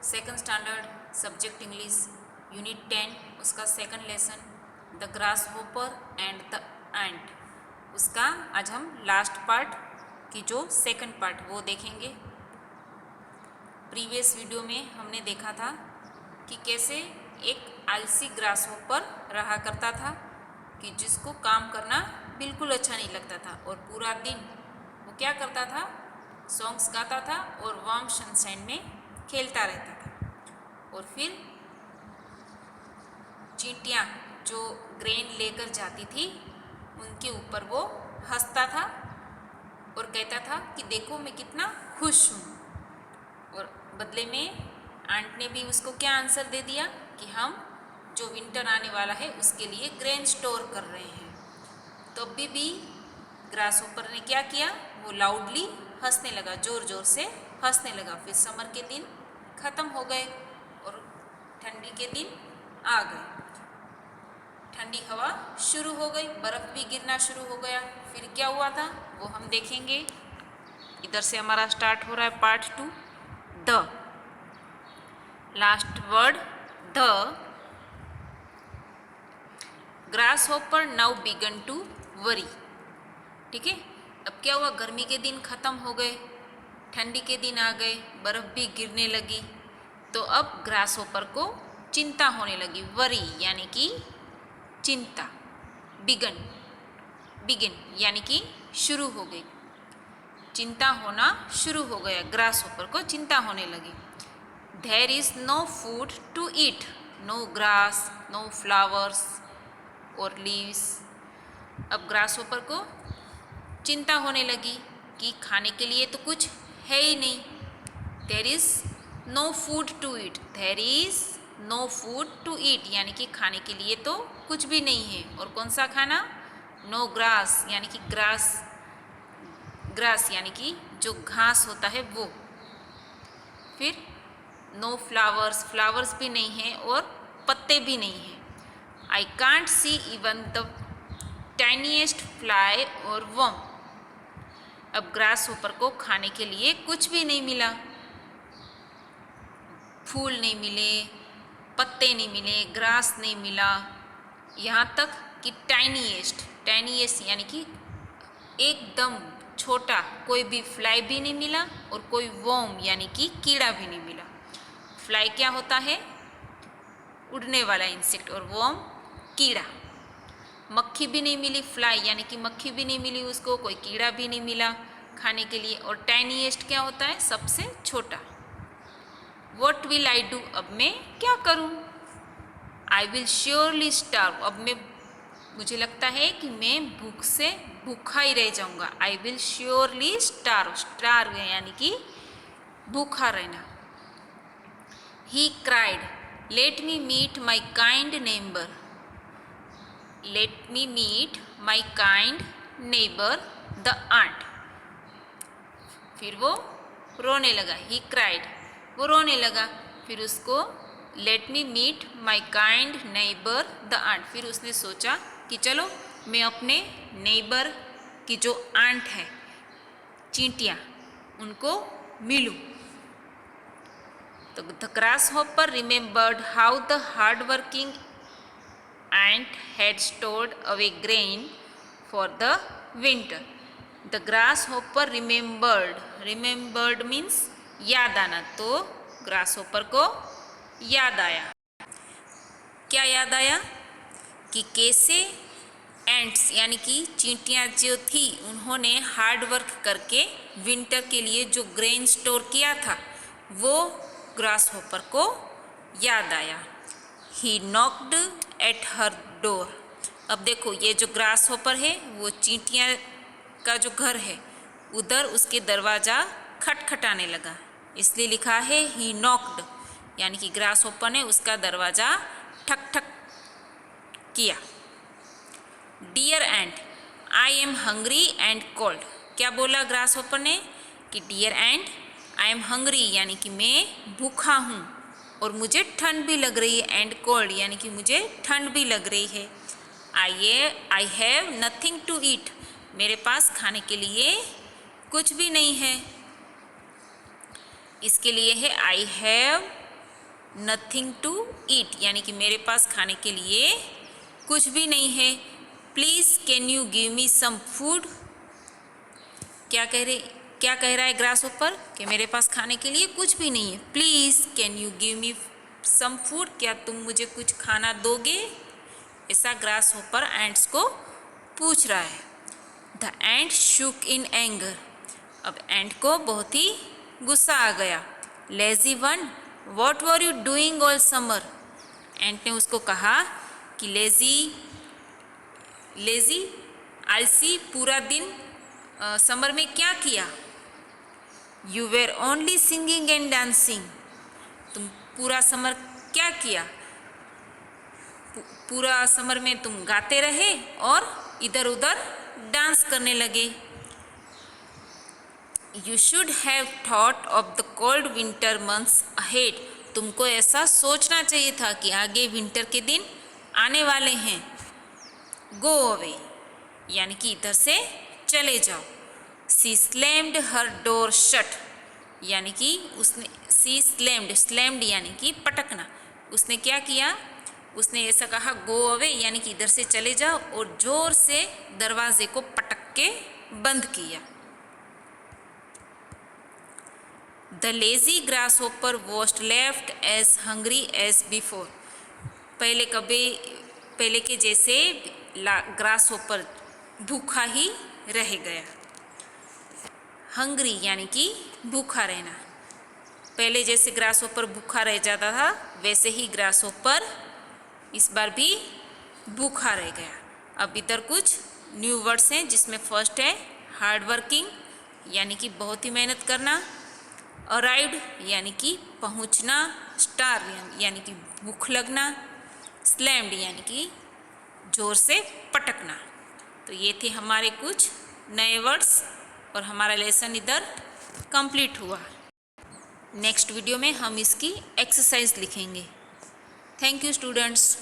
Second standard subject English unit 10 उसका second lesson the grasshopper and the ant, उसका आज हम last part की जो सेकंड पार्ट वो देखेंगे। प्रीवियस वीडियो में हमने देखा था कि कैसे एक आलसी ग्रास होपर रहा करता था कि जिसको काम करना बिल्कुल अच्छा नहीं लगता था और पूरा दिन वो क्या करता था, सॉन्ग्स गाता था और वार्म सनशाइन में खेलता रहता था। और फिर चींटियाँ जो ग्रेन लेकर जाती थी उनके ऊपर वो हंसता था और कहता था कि देखो मैं कितना खुश हूँ। और बदले में आंट ने भी उसको क्या आंसर दे दिया कि हम जो विंटर आने वाला है उसके लिए ग्रेन स्टोर कर रहे हैं। तो अभी भी ग्रास होपर ने क्या किया, वो लाउडली हंसने लगा, ज़ोर ज़ोर से हंसने लगा। फिर समर के दिन ख़त्म हो गए और ठंडी के दिन आ गए। ठंडी हवा शुरू हो गई, बर्फ़ भी गिरना शुरू हो गया। फिर क्या हुआ था वो हम देखेंगे। इधर से हमारा स्टार्ट हो रहा है part 2। The last word the grasshopper now began to worry. ठीक है, अब क्या हुआ, गर्मी के दिन ख़त्म हो गए, ठंडी के दिन आ गए, बर्फ़ भी गिरने लगी। तो अब ग्रास होपर को चिंता होने लगी। वरी यानी कि चिंता, बिगन बिगिन यानी कि शुरू हो गई, चिंता होना शुरू हो गया, ग्रास होपर को चिंता होने लगी। There is no food to eat, no grass, no flowers और लीव्स। अब ग्रास होपर को चिंता होने लगी कि खाने के लिए तो कुछ है ही नहीं। There is no food to eat, there is no food to eat यानी कि खाने के लिए तो कुछ भी नहीं है। और कौन सा खाना, नो ग्रास यानी कि ग्रास यानी कि जो घास होता है वो। फिर नो फ्लावर्स, फ्लावर्स भी नहीं है और पत्ते भी नहीं हैं। I can't see even the tiniest fly और वर्म। अब ग्रास होपर को खाने के लिए कुछ भी नहीं मिला, फूल नहीं मिले, पत्ते नहीं मिले, ग्रास नहीं मिला, यहाँ तक कि टाइनीएस्ट यानी कि एकदम छोटा कोई भी फ्लाई भी नहीं मिला और कोई वर्म यानी कि कीड़ा भी नहीं मिला। फ्लाई क्या होता है, उड़ने वाला इंसेक्ट, और वर्म कीड़ा। मक्खी भी नहीं मिली, फ्लाई यानी कि मक्खी भी नहीं मिली उसको, कोई कीड़ा भी नहीं मिला खाने के लिए। और टाइनीएस्ट क्या होता है, सबसे छोटा। व्हाट विल आई डू, अब मैं क्या करूं। आई विल श्योरली स्टार्व, अब मुझे लगता है कि मैं भूख से भूखा ही रह जाऊंगा। आई विल श्योरली स्टार्व यानी कि भूखा रहना। He cried, let me meet my kind neighbour, let me meet my kind neighbour the ant. फिर वो रोने लगा, ही क्राइड, वो रोने लगा। फिर उसको let me meet my kind neighbour the ant, फिर उसने सोचा कि चलो मैं अपने नेबर की जो आंट है, चींटियाँ, उनको मिलूं। तो the grass hopper remembered how the hard working ant had stored away grain for the winter. The grasshopper remembered means याद आना। तो grasshopper को याद आया, क्या याद आया कि कैसे एंट्स यानी कि चींटियाँ जो थी उन्होंने हार्ड वर्क करके विंटर के लिए जो ग्रेन स्टोर किया था वो ग्रासहोपर को याद आया। ही नॉक्ड एट हर डोर। अब देखो ये जो ग्रासहोपर है वो चींटियाँ का जो घर है उधर उसके दरवाज़ा खटखटाने लगा, इसलिए लिखा है ही नॉक्ड यानी कि ग्रासहोपर ने उसका दरवाज़ा ठक ठक किया। Dear ant, I am hungry and cold. क्या बोला ग्रासहोपर ने कि dear ant, I am hungry यानी कि मैं भूखा हूँ और मुझे ठंड भी लग रही है, एंड कोल्ड यानी कि मुझे ठंड भी लग रही है। I have nothing to eat, मेरे पास खाने के लिए कुछ भी नहीं है। इसके लिए है I have nothing to eat यानी कि मेरे पास खाने के लिए कुछ भी नहीं है। Please can you give me some food. क्या कह रहा है ग्रास होपर कि मेरे पास खाने के लिए कुछ भी नहीं है। Please can you give me some food, क्या तुम मुझे कुछ खाना दोगे, ऐसा ग्रास होपर एंट्स को पूछ रहा है। The ant Shuk in anger, अब एंट को बहुत ही गुस्सा आ गया। Lazy one what were you doing all summer, ant ने उसको कहा कि लेजी आलसी, पूरा दिन समर में क्या किया। You were only singing and dancing, तुम पूरा समर क्या किया, पूरा समर में तुम गाते रहे और इधर उधर डांस करने लगे। You should have thought of the cold winter months ahead, तुमको ऐसा सोचना चाहिए था कि आगे विंटर के दिन आने वाले हैं। गो अवे यानी कि इधर से चले जाओ। सी स्लैम्ड हर डोर शट, यानी कि उसने सी स्लैम्ड यानी कि पटकना, उसने क्या किया, उसने ऐसा कहा गो अवे यानी कि इधर से चले जाओ, और जोर से दरवाजे को पटक के बंद किया। The lazy grasshopper was left as hungry as before, पहले के जैसे ग्रास होपर भूखा ही रह गया। हंग्री यानी कि भूखा रहना, पहले जैसे ग्रास होपर भूखा रह जाता था वैसे ही ग्रास होपर इस बार भी भूखा रह गया। अब इधर कुछ न्यू वर्ड्स हैं जिसमें फर्स्ट है हार्ड वर्किंग यानी कि बहुत ही मेहनत करना, अराइव्ड यानी कि पहुंचना, स्टार यानी कि भूख लगना, स्लैम्ड यानी कि जोर से पटकना। तो ये थे हमारे कुछ नए वर्ड्स और हमारा लेसन इधर कंप्लीट हुआ। नेक्स्ट वीडियो में हम इसकी एक्सरसाइज लिखेंगे। Thank you students.